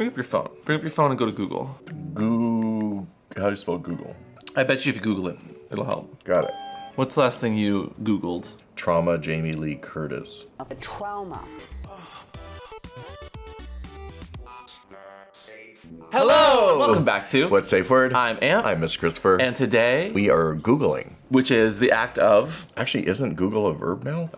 Bring up your phone. Bring up your phone and go to Google. How do you spell Google? I bet you if you Google it, it'll help. Got it. What's the last thing you Googled? Trauma, Jamie Lee Curtis. The trauma. Hello! Welcome back to What's Safe Word? I'm Amp. I'm Miss Christopher. And today, we are Googling. which is the act of... Actually, isn't Google a verb now?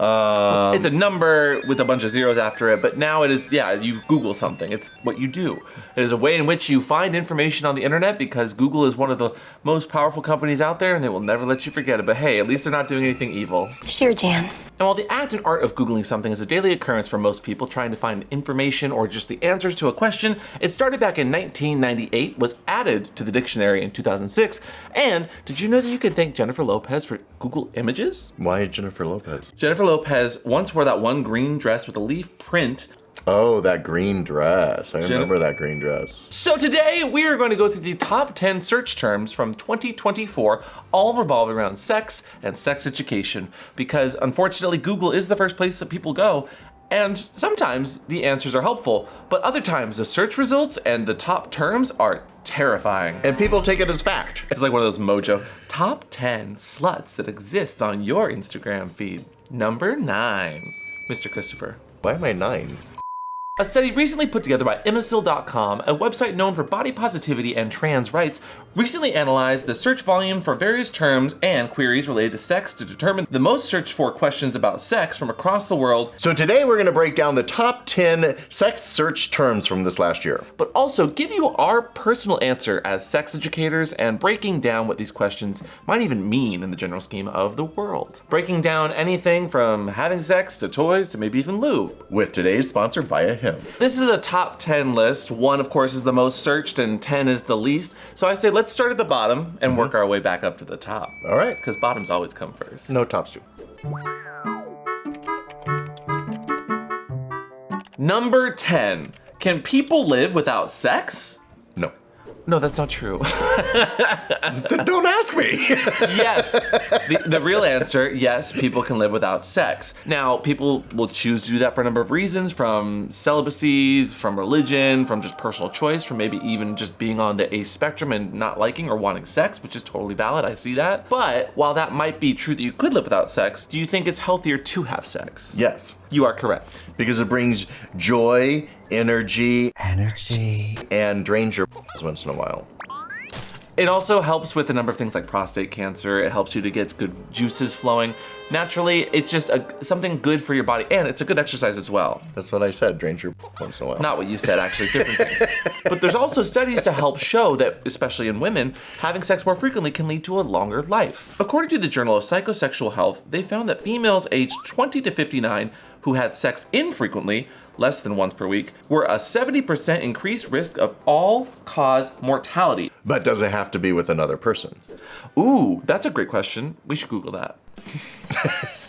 It's a number with a bunch of zeros after it, but now it is, you Google something. It's what you do. It is a way in which you find information on the internet because Google is one of the most powerful companies out there and they will never let you forget it. But hey, at least they're not doing anything evil. Sure, Jan. And while the act and art of Googling something is a daily occurrence for most people trying to find information or just the answers to a question, it started back in 1998, was added to the dictionary in 2006, and did you know that you can thank Jennifer Lopez for Google Images? Why Jennifer Lopez? Jennifer Lopez once wore that one green dress with a leaf print. Oh, that green dress. I remember that green dress. So today we are going to go through the top 10 search terms from 2024, all revolving around sex and sex education, because unfortunately Google is the first place that people go, and sometimes the answers are helpful, but other times the search results and the top terms are terrifying. And people take it as fact. It's like one of those mojo. Top 10 sluts that exist on your Instagram feed. Number 9. Mr. Christopher. Why am I 9? A study recently put together by Imbecile.com, a website known for body positivity and trans rights, recently analyzed the search volume for various terms and queries related to sex to determine the most searched for questions about sex from across the world. So today we're going to break down the top 10 sex search terms from this last year. But also give you our personal answer as sex educators and breaking down what these questions might even mean in the general scheme of the world. Breaking down anything from having sex to toys to maybe even lube. With today's sponsor, Via Him. This is a top 10 list. 1, of course, is the most searched and 10 is the least. So I say let's start at the bottom and work our way back up to the top. All right. Because bottoms always come first. No, tops do. Number 10. Can people live without sex? No. No, that's not true. Then don't ask me. Yes. The real answer, yes, people can live without sex. Now, people will choose to do that for a number of reasons, from celibacy, from religion, from just personal choice, from maybe even just being on the A spectrum and not liking or wanting sex, which is totally valid. I see that. But while that might be true that you could live without sex, do you think it's healthier to have sex? Yes. You are correct. Because it brings joy, energy, and drains your once in a while. It also helps with a number of things like prostate cancer. It helps you to get good juices flowing. Naturally, it's just something good for your body, and it's a good exercise as well. That's what I said, drains your once in a while. Not what you said, actually, different things. But there's also studies to help show that, especially in women, having sex more frequently can lead to a longer life. According to the Journal of Psychosexual Health, they found that females aged 20 to 59 who had sex infrequently, less than once per week, were a 70% increased risk of all-cause mortality. But does it have to be with another person? Ooh, that's a great question. We should Google that.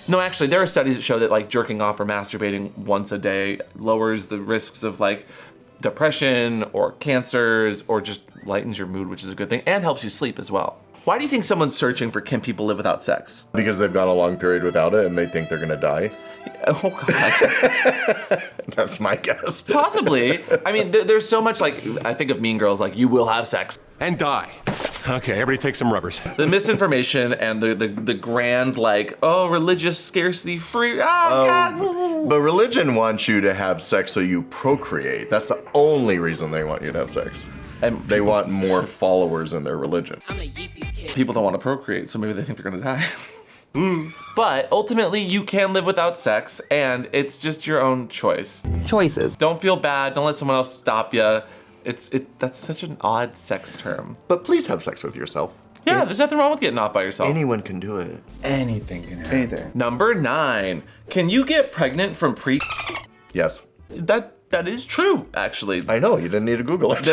No, actually, there are studies that show that like jerking off or masturbating once a day lowers the risks of like depression or cancers or just lightens your mood, which is a good thing, and helps you sleep as well. Why do you think someone's searching for can people live without sex? Because they've gone a long period without it and they think they're gonna die? Oh gosh. That's my guess. Possibly. I mean, there's so much like, I think of Mean Girls, like you will have sex. And die. Okay, everybody take some rubbers. The misinformation and the grand like, oh, religious scarcity free, God. But religion wants you to have sex so you procreate. That's the only reason they want you to have sex. And They want more followers in their religion. people don't want to procreate, so maybe they think they're gonna die. But ultimately, you can live without sex, and it's just your own choice. Choices. Don't feel bad. Don't let someone else stop you. That's such an odd sex term. But please have sex with yourself. Yeah, there's nothing wrong with getting off by yourself. Anyone can do it. Anything can happen. Anything. Number 9. Can you get pregnant from Yes. That is true, actually. I know, you didn't need to Google it.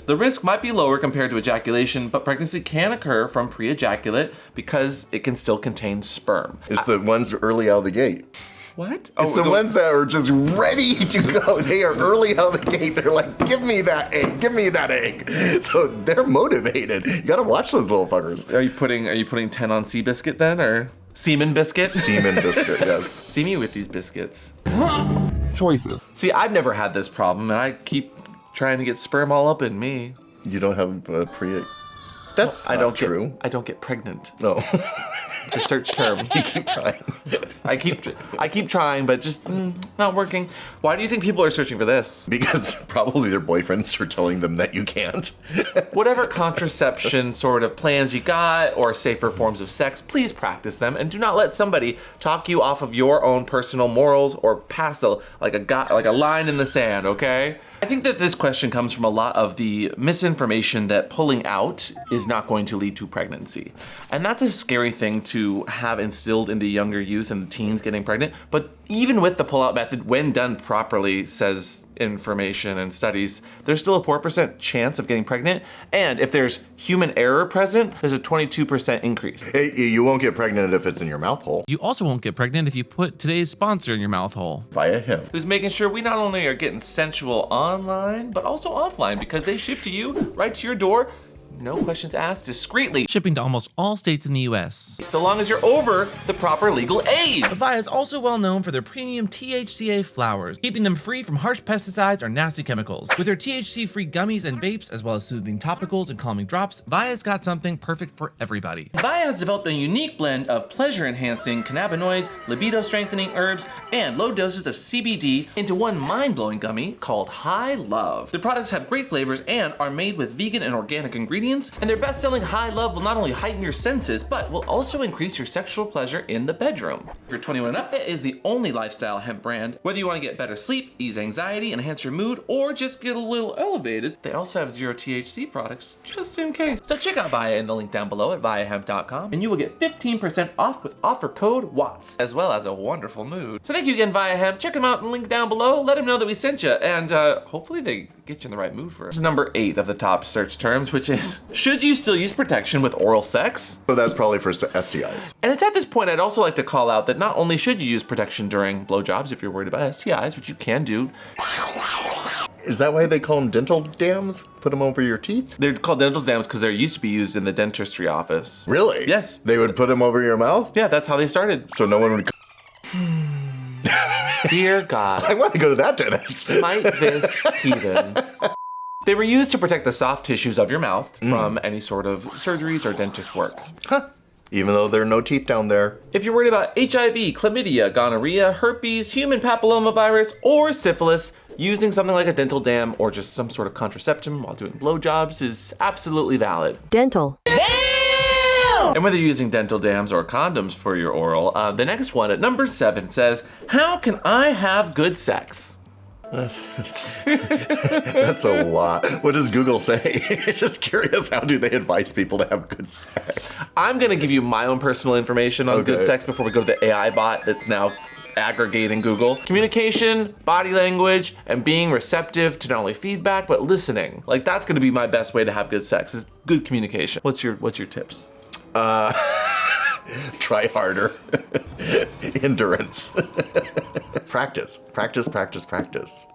The risk might be lower compared to ejaculation, but pregnancy can occur from pre-ejaculate because it can still contain sperm. It's the ones early out of the gate. What? It's the ones that are just ready to go. They are early out of the gate. They're like, give me that egg, give me that egg. So they're motivated. You gotta watch those little fuckers. Are you putting 10 on Seabiscuit then, or Semen Biscuit? Semen biscuit, yes. See me with these biscuits. choices. See, I've never had this problem, and I keep trying to get sperm all up in me. You don't have a That's I not don't true. I don't get pregnant. No. The search term. You keep trying. I keep trying, but just not working. Why do you think people are searching for this? Because probably their boyfriends are telling them that you can't. Whatever contraception sort of plans you got or safer forms of sex, please practice them and do not let somebody talk you off of your own personal morals or pass a line in the sand, okay? I think that this question comes from a lot of the misinformation that pulling out is not going to lead to pregnancy. And that's a scary thing to have instilled into younger youth and teens getting pregnant. But even with the pull-out method, when done properly, says information and studies, there's still a 4% chance of getting pregnant. And if there's human error present, there's a 22% increase. Hey, you won't get pregnant if it's in your mouth hole. You also won't get pregnant if you put today's sponsor in your mouth hole. Via him. Who's making sure we not only are getting sensual online, but also offline, because they ship to you right to your door, no questions asked, discreetly, Shipping to almost all states in the US. so long as you're over the proper legal age. Avaya is also well known for their premium THCA flowers, keeping them free from harsh pesticides or nasty chemicals. With their THC-free gummies and vapes, as well as soothing topicals and calming drops, Avaya's got something perfect for everybody. Avaya has developed a unique blend of pleasure-enhancing cannabinoids, libido-strengthening herbs, and low doses of CBD into one mind-blowing gummy called High Love. The products have great flavors and are made with vegan and organic ingredients, and their best-selling High Love will not only heighten your senses, but will also increase your sexual pleasure in the bedroom. If you're 21 and up, it is the only lifestyle hemp brand. Whether you want to get better sleep, ease anxiety, enhance your mood, or just get a little elevated, they also have zero THC products just in case. So check out Via in the link down below at viahemp.com, and you will get 15% off with offer code WATTS, as well as a wonderful mood. So thank you again, Via Hemp. Check them out in the link down below. Let them know that we sent you, and hopefully they get you in the right mood for it. This is number 8 of the top search terms, which is, should you still use protection with oral sex? So that's probably for STIs. And it's at this point I'd also like to call out that not only should you use protection during blowjobs if you're worried about STIs, which you can do. Is that why they call them dental dams? Put them over your teeth? They're called dental dams because they used to be used in the dentistry office. Really? Yes. They would put them over your mouth? Yeah, that's how they started. So no one would... Dear I God, want to go to that dentist. smite this heathen. They were used to protect the soft tissues of your mouth from any sort of surgeries or dentist work. Huh. Even though there are no teeth down there. If you're worried about HIV, chlamydia, gonorrhea, herpes, human papillomavirus, or syphilis, using something like a dental dam or just some sort of contraception while doing blowjobs is absolutely valid. Dental. And whether you're using dental dams or condoms for your oral, the next one at number 7 says, how can I have good sex? That's a lot. What does Google say? Just curious, how do they advise people to have good sex? I'm gonna give you my own personal information on good Okay. sex before we go to the AI bot that's now aggregating Google. Communication, body language, and being receptive to not only feedback, but listening. Like, that's gonna be my best way to have good sex, is good communication. What's your tips? Try harder. Endurance. Practice.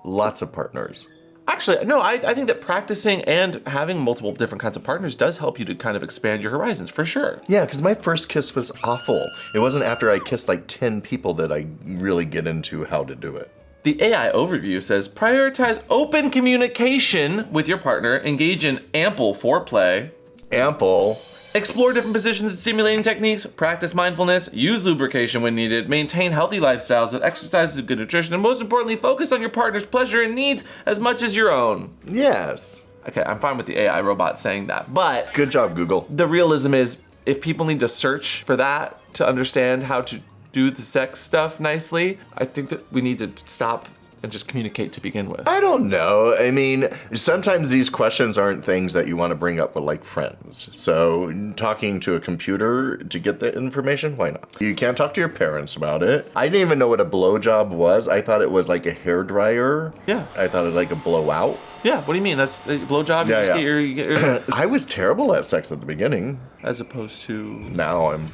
Lots of partners. Actually, no, I think that practicing and having multiple different kinds of partners does help you to kind of expand your horizons, for sure. Yeah, because my first kiss was awful. It wasn't after I kissed like 10 people that I really get into how to do it. The AI overview says, prioritize open communication with your partner, engage in ample foreplay, Ample. explore different positions and stimulating techniques, practice mindfulness, use lubrication when needed, maintain healthy lifestyles with exercises and good nutrition, and most importantly, focus on your partner's pleasure and needs as much as your own. Yes. Okay, I'm fine with the AI robot saying that, but Good job, Google. the realism is, if people need to search for that to understand how to do the sex stuff nicely, I think that we need to stop and just communicate to begin with. I don't know. I mean, sometimes these questions aren't things that you want to bring up with like friends. So talking to a computer to get the information, why not? You can't talk to your parents about it. I didn't even know what a blowjob was. I thought it was like a hairdryer. Yeah. I thought it like a blowout. Yeah, what do you mean? That's a blowjob? You Yeah, just yeah. you get your I was terrible at sex at the beginning. as opposed to... Now I'm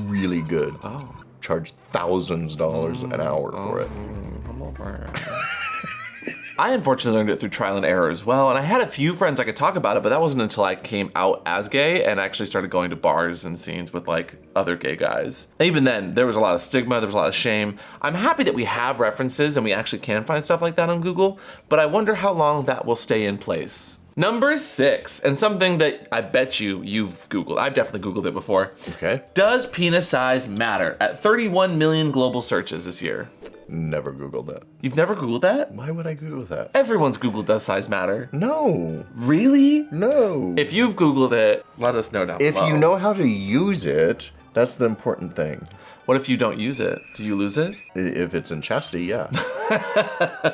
really good. Oh. Charge thousands of dollars an hour for it. Come over. I unfortunately learned it through trial and error as well, and I had a few friends I could talk about it, but that wasn't until I came out as gay and actually started going to bars and scenes with like other gay guys. And even then, there was a lot of stigma, there was a lot of shame. I'm happy that we have references and we actually can find stuff like that on Google, but I wonder how long that will stay in place. Number 6, and something that I bet you've Googled. I've definitely Googled it before. Okay. Does penis size matter? At 31 million global searches this year. Never Googled that. You've never Googled that? Why would I Google that? Everyone's Googled does size matter. No. Really? No. If you've Googled it, let us know down If below. you know how to use it, that's the important thing. What if you don't use it? Do you lose it? If it's in chastity, yeah.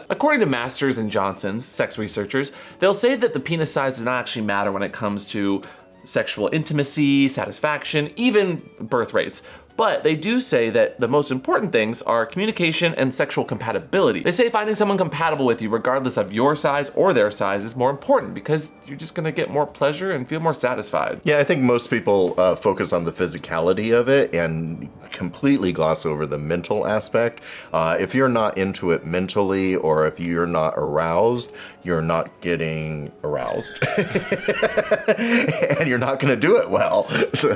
According to Masters and Johnson's, sex researchers, they'll say that the penis size does not actually matter when it comes to sexual intimacy, satisfaction, even birth rates. But they do say that the most important things are communication and sexual compatibility. They say finding someone compatible with you, regardless of your size or their size, is more important because you're just gonna get more pleasure and feel more satisfied. Yeah, I think most people focus on the physicality of it and completely gloss over the mental aspect. If you're not into it mentally, or if you're not aroused, you're not getting aroused. And you're not gonna do it well, so.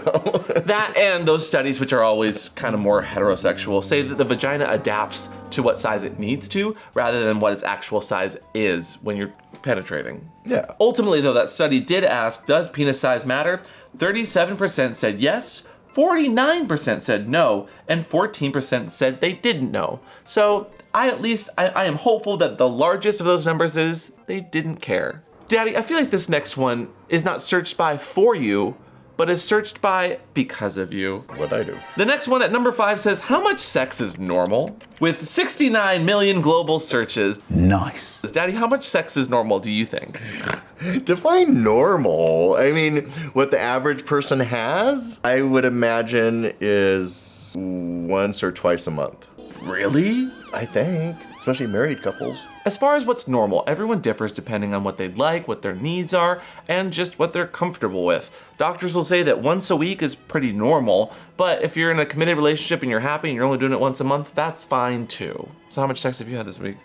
That and those studies, which are always kind of more heterosexual, say that the vagina adapts to what size it needs to rather than what its actual size is when you're penetrating. Yeah. Ultimately, though, that study did ask, does penis size matter? 37% said yes, 49% said no, and 14% said they didn't know. So I am hopeful that the largest of those numbers is they didn't care. Daddy, I feel like this next one is not searched by for you, but is searched by because of you. What'd I do? The next one at number 5 says, how much sex is normal? With 69 million global searches. Nice. Daddy, how much sex is normal, do you think? Define normal. I mean, what the average person has, I would imagine is once or twice a month. Really? I think, especially married couples. As far as what's normal, everyone differs depending on what they like, what their needs are, and just what they're comfortable with. Doctors will say that once a week is pretty normal, but if you're in a committed relationship and you're happy and you're only doing it once a month, that's fine too. So how much sex have you had this week?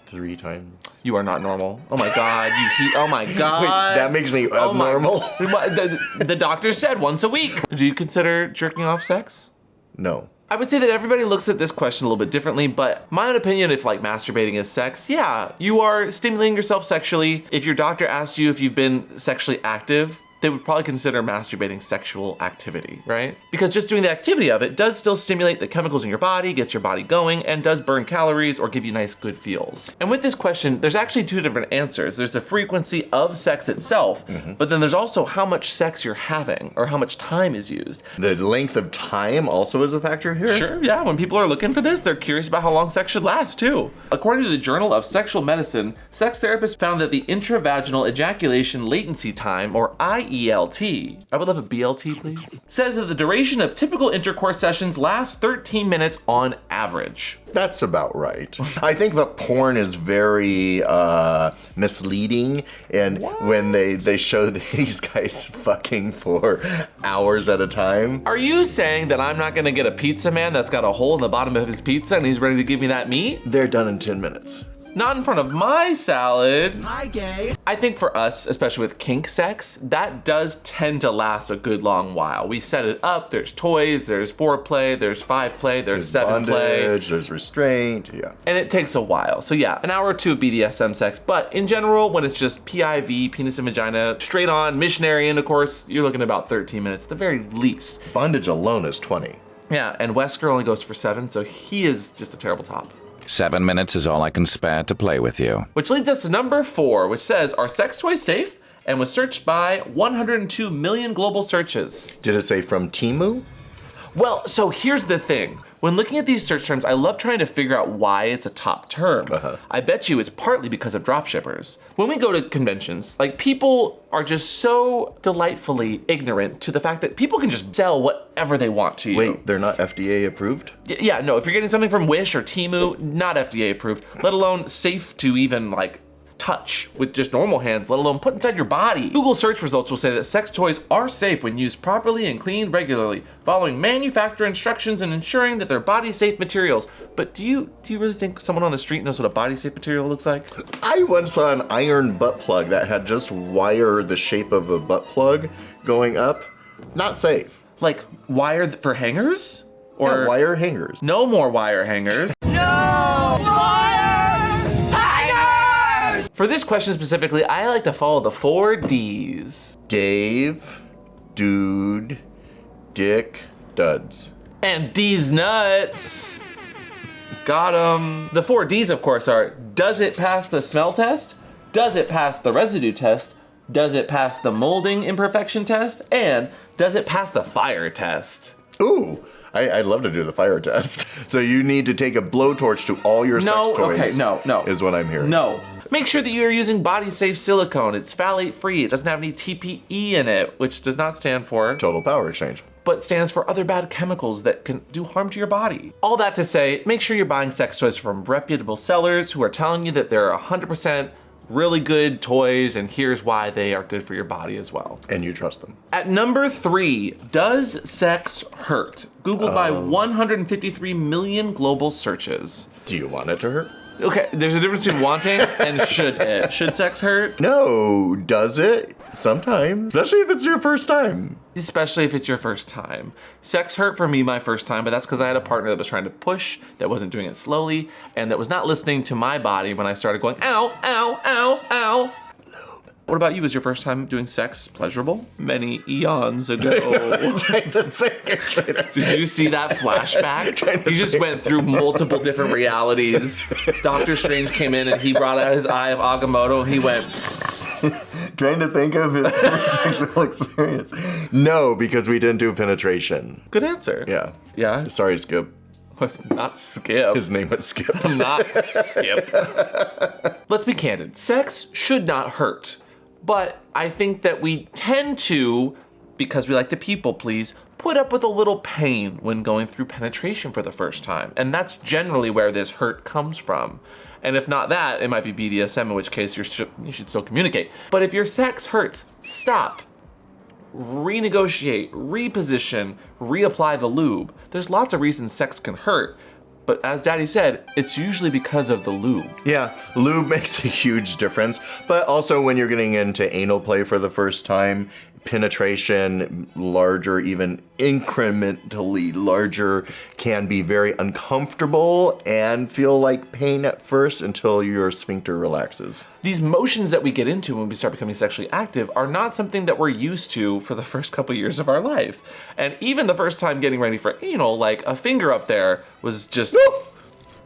3 times. You are not normal. Oh my God, oh my God. Wait, that makes me abnormal? The doctor said once a week. Do you consider jerking off sex? No. I would say that everybody looks at this question a little bit differently, but my own opinion, if like masturbating is sex, yeah, you are stimulating yourself sexually. If your doctor asked you if you've been sexually active, they would probably consider masturbating sexual activity, right? Because just doing the activity of it does still stimulate the chemicals in your body, gets your body going, and does burn calories or give you nice, good feels. And with this question, there's actually 2 different answers. There's the frequency of sex itself, but then there's also how much sex you're having or how much time is used. The length of time also is a factor here? Sure, yeah, when people are looking for this, they're curious about how long sex should last too. According to the Journal of Sexual Medicine, sex therapists found that the intravaginal ejaculation latency time, or IELT, I would love a BLT please, says that the duration of typical intercourse sessions lasts 13 minutes on average. That's about right. I think the porn is very misleading, and when they show these guys fucking for hours at a time. Are you saying that I'm not gonna get a pizza man that's got a hole in the bottom of his pizza and he's ready to give me that meat? They're done in 10 minutes. Not in front of my salad. Hi, gay. I think for us, especially with kink sex, that does tend to last a good long while. We set it up, there's toys, there's foreplay, there's 5-play, there's 7-play. Bondage, there's restraint, yeah. And it takes a while. So yeah, an hour or 2 of BDSM sex. But in general, when it's just PIV, penis and vagina, straight on, missionary intercourse, you're looking at about 13 minutes, at the very least. Bondage alone is 20. Yeah, and Wesker only goes for 7, so he is just a terrible top. 7 minutes is all I can spare to play with you. Which leads us to number 4, which says, are sex toys safe? And was searched by 102 million global searches. Did it say from Temu? Well, so here's the thing. When looking at these search terms, I love trying to figure out why it's a top term. I bet you it's partly because of dropshippers. When we go to conventions, like people are just so delightfully ignorant to the fact that people can just sell whatever they want to you. Wait, they're not FDA approved? Yeah, no, if you're getting something from Wish or Temu, not FDA approved, let alone safe to even like touch with just normal hands, let alone put inside your body. Google search results will say that sex toys are safe when used properly and cleaned regularly, following manufacturer instructions and ensuring that they're body-safe materials. But do you really think someone on the street knows what a body-safe material looks like? I once saw an iron butt plug that had just wire the shape of a butt plug going up. Not safe. Like wire for hangers? Or Yeah, wire hangers. no more wire hangers. For this question specifically, I like to follow the 4 Ds. Dave, dude, dick, duds. And D's nuts. Got 'em. The 4 Ds, of course, are: does it pass the smell test? Does it pass the residue test? Does it pass the molding imperfection test? And does it pass the fire test? Ooh, I'd love to do the fire test. So you need to take a blowtorch to all your sex toys. Okay, no. Is what I'm hearing. No. Make sure that you are using body-safe silicone. It's phthalate-free. It doesn't have any TPE in it, which does not stand for, Total power exchange. but stands for other bad chemicals that can do harm to your body. All that to say, make sure you're buying sex toys from reputable sellers who are telling you that they're 100% really good toys, and here's why they are good for your body as well. And you trust them. At number 3, does sex hurt? Googled by 153 million global searches. Do you want it to hurt? Okay, there's a difference between wanting and should it. Should sex hurt? No. Does it? Sometimes. Especially if it's your first time. Especially if it's your first time. Sex hurt for me my first time, but that's because I had a partner that was trying to push, that wasn't doing it slowly, and that was not listening to my body when I started going, ow, ow, ow, ow. What about you? Was your first time doing sex pleasurable? Many eons ago. Did you see that flashback? You just went through multiple different realities. Doctor Strange came in and he brought out his eye of Agamotto. He went... Trying to think of his first sexual experience. No, because we didn't do penetration. Good answer. Yeah. Yeah? Sorry, Skip. Was not Skip. His name was Skip. Not Skip. Let's be candid. Sex should not hurt. But I think that we tend to, because we like to people please, put up with a little pain when going through penetration for the first time. And that's generally where this hurt comes from. And if not that, it might be BDSM, in which case you should still communicate. But if your sex hurts, stop. Renegotiate, reposition, reapply the lube. There's lots of reasons sex can hurt. But as Daddy said, it's usually because of the lube. Yeah, lube makes a huge difference. But also when you're getting into anal play for the first time, penetration, larger, even incrementally larger, can be very uncomfortable and feel like pain at first until your sphincter relaxes. These motions that we get into when we start becoming sexually active are not something that we're used to for the first couple years of our life. And even the first time getting ready for anal, like a finger up there was just...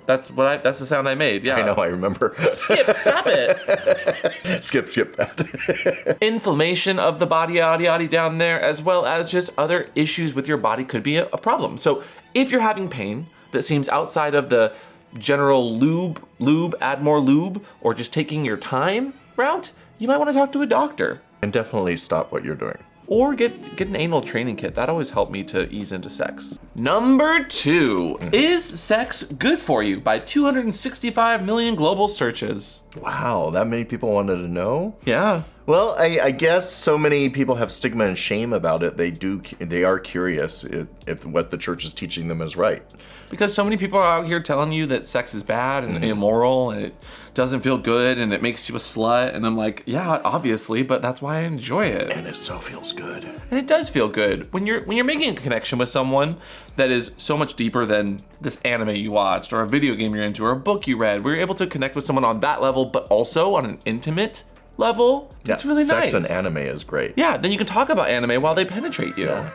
That's the sound I made, yeah. I know, I remember. Skip, stop it. Skip that. Inflammation of the body, yada down there, as well as just other issues with your body could be a problem. So if you're having pain that seems outside of the general lube, add more lube, or just taking your time route, you might want to talk to a doctor. And definitely stop what you're doing. Or get an anal training kit. That always helped me to ease into sex. Number 2, is sex good for you? By 265 million global searches. Wow, that many people wanted to know? Yeah. Well, I guess so many people have stigma and shame about it. They are curious if what the church is teaching them is right. Because so many people are out here telling you that sex is bad and immoral and it doesn't feel good and it makes you a slut. And I'm like, yeah, obviously, but that's why I enjoy it. And it so feels good. And it does feel good when you're making a connection with someone that is so much deeper than this anime you watched or a video game you're into or a book you read. We're able to connect with someone on that level, but also on an intimate level. It's really nice. Sex and anime is great. Yeah, then you can talk about anime while they penetrate you. Yeah.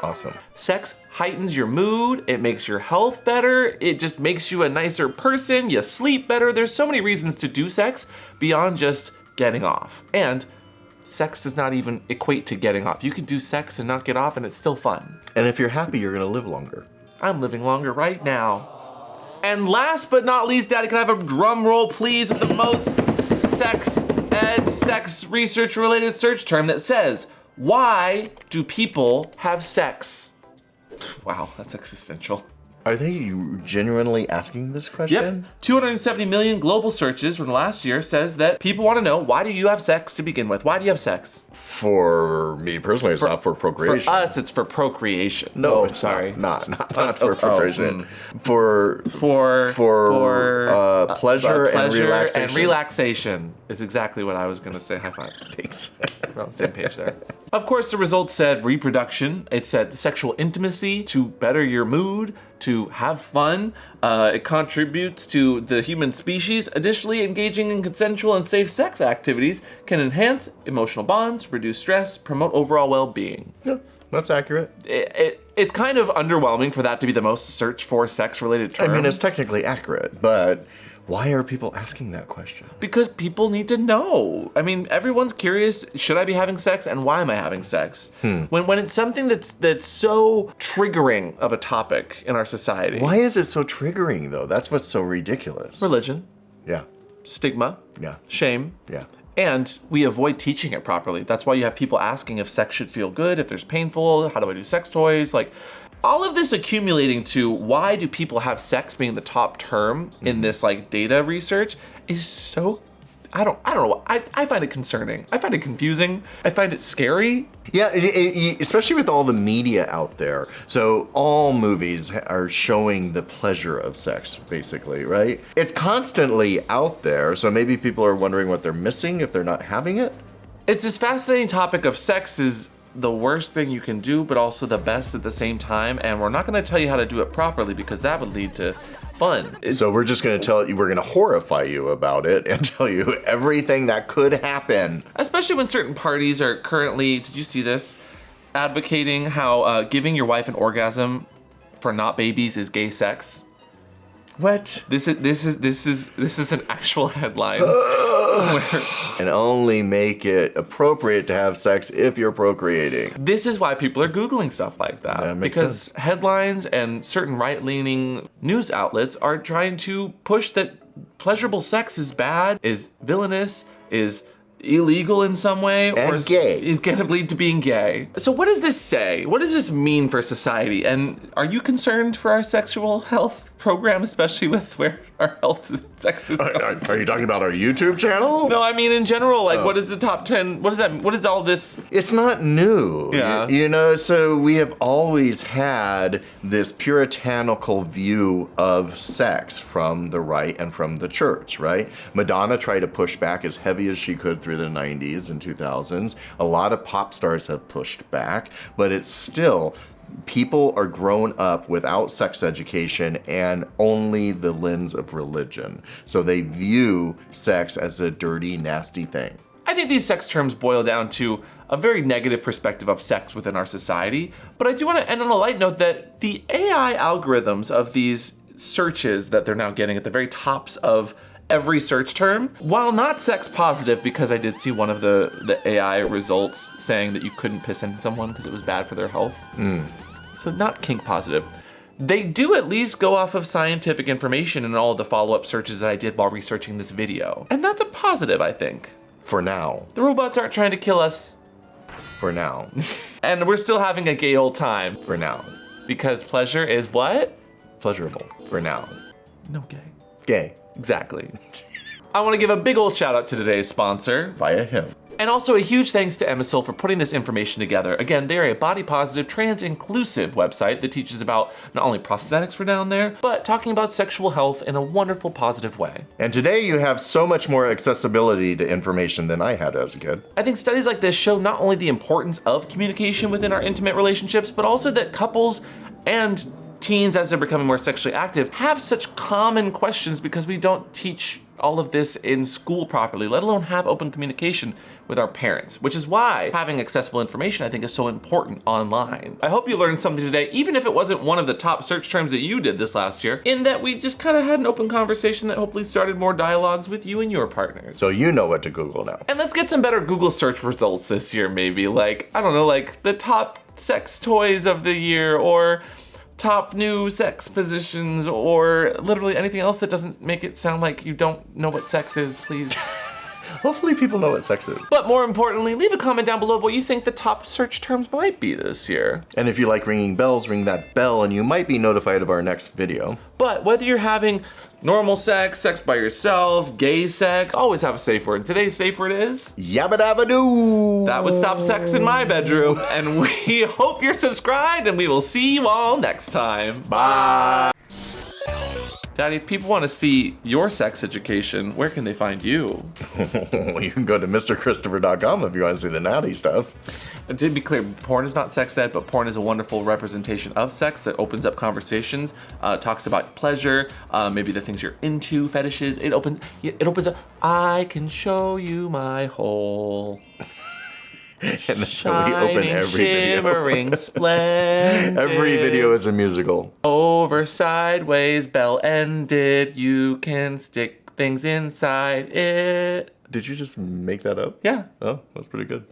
Awesome. Sex heightens your mood, it makes your health better, it just makes you a nicer person, you sleep better. There's so many reasons to do sex beyond just getting off. And sex does not even equate to getting off. You can do sex and not get off and it's still fun. And if you're happy, you're gonna live longer. I'm living longer right now. And last but not least, Daddy, can I have a drum roll, please, of the most sex research related search term that says, why do people have sex? Wow, that's existential. Are they genuinely asking this question? Yep. 270 million global searches from last year says that people want to know, why do you have sex to begin with? Why do you have sex? For me personally, it's not for procreation. For us, it's for procreation. No, it's sorry. Not for procreation. For pleasure and relaxation. And relaxation is exactly what I was going to say. High five. Thanks. We're on the same page there. Of course, the results said reproduction. It said sexual intimacy to better your mood, to have fun. It contributes to the human species. Additionally, engaging in consensual and safe sex activities can enhance emotional bonds, reduce stress, promote overall well-being. Yeah, that's accurate. It's kind of underwhelming for that to be the most searched for sex-related term. I mean, it's technically accurate, but why are people asking that question? Because people need to know. I mean, everyone's curious, should I be having sex and why am I having sex? When it's something that's so triggering of a topic in our society. Why is it so triggering, though? That's what's so ridiculous. Religion, Yeah. stigma, Yeah. shame. Yeah. And we avoid teaching it properly. That's why you have people asking if sex should feel good, if there's painful, how do I do sex toys? Like, all of this accumulating to why do people have sex being the top term in this like data research is so, I don't know. I find it concerning. I find it confusing. I find it scary. Yeah, especially with all the media out there. So all movies are showing the pleasure of sex, basically, right? It's constantly out there, so maybe people are wondering what they're missing if they're not having it. It's this fascinating topic of sex is the worst thing you can do, but also the best at the same time. And we're not going to tell you how to do it properly because that would lead to fun. So we're just going to tell you, we're going to horrify you about it and tell you everything that could happen. Especially when certain parties are currently, did you see this? Advocating how giving your wife an orgasm for not babies is gay sex. What? This is an actual headline. And only make it appropriate to have sex if you're procreating. This is why people are Googling stuff like that. That makes because sense. headlines and certain right-leaning news outlets are trying to push that pleasurable sex is bad, is villainous, is illegal in some way, And or gay. is going to lead to being gay. So what does this say? What does this mean for society? And are you concerned for our sexual health program, especially with where our health and sex is going? Are you talking about our YouTube channel? No, I mean in general, like what is the top 10? What is that? What is all this? It's not new. Yeah. You know, so we have always had this puritanical view of sex from the right and from the church, right? Madonna tried to push back as heavy as she could through the 90s and 2000s. A lot of pop stars have pushed back, but it's still, people are grown up without sex education and only the lens of religion. So they view sex as a dirty, nasty thing. I think these sex terms boil down to a very negative perspective of sex within our society. But I do want to end on a light note that the AI algorithms of these searches that they're now getting at the very tops of every search term, while not sex positive, because I did see one of the AI results saying that you couldn't piss in someone because it was bad for their health. So not kink positive. They do at least go off of scientific information in all of the follow-up searches that I did while researching this video. And that's a positive, I think. For now. The robots aren't trying to kill us. For now. And we're still having a gay old time. For now. Because pleasure is what? Pleasurable. For now. No gay. Gay. Exactly. I want to give a big old shout out to today's sponsor. Via him. And also a huge thanks to Emisil for putting this information together. Again, they're a body positive, trans inclusive website that teaches about not only prosthetics for down there, but talking about sexual health in a wonderful, positive way. And today you have so much more accessibility to information than I had as a kid. I think studies like this show not only the importance of communication within our intimate relationships, but also that couples and teens, as they're becoming more sexually active, have such common questions because we don't teach all of this in school properly, let alone have open communication with our parents, which is why having accessible information I think is so important online. I hope you learned something today, even if it wasn't one of the top search terms that you did this last year, in that we just kind of had an open conversation that hopefully started more dialogues with you and your partners. So you know what to Google now. And let's get some better Google search results this year, maybe. Like, I don't know, like the top sex toys of the year, or top new sex positions, or literally anything else that doesn't make it sound like you don't know what sex is, please. Hopefully people know what sex is. But more importantly, leave a comment down below of what you think the top search terms might be this year. And if you like ringing bells, ring that bell and you might be notified of our next video. But whether you're having normal sex, sex by yourself, gay sex, always have a safe word. Today's safe word is Yabba dabba doo! that would stop sex in my bedroom. And we hope you're subscribed, and we will see you all next time. Bye! Daddy, if people want to see your sex education, where can they find you? You can go to mrchristopher.com if you want to see the naughty stuff. And to be clear, porn is not sex ed, but porn is a wonderful representation of sex that opens up conversations, talks about pleasure, maybe the things you're into, fetishes. It opens up, I can show you my hole. And that's how we open every video. Shimmering, splendid. Every video is a musical. Over, sideways, bell-ended. You can stick things inside it. Did you just make that up? Yeah. Oh, that's pretty good.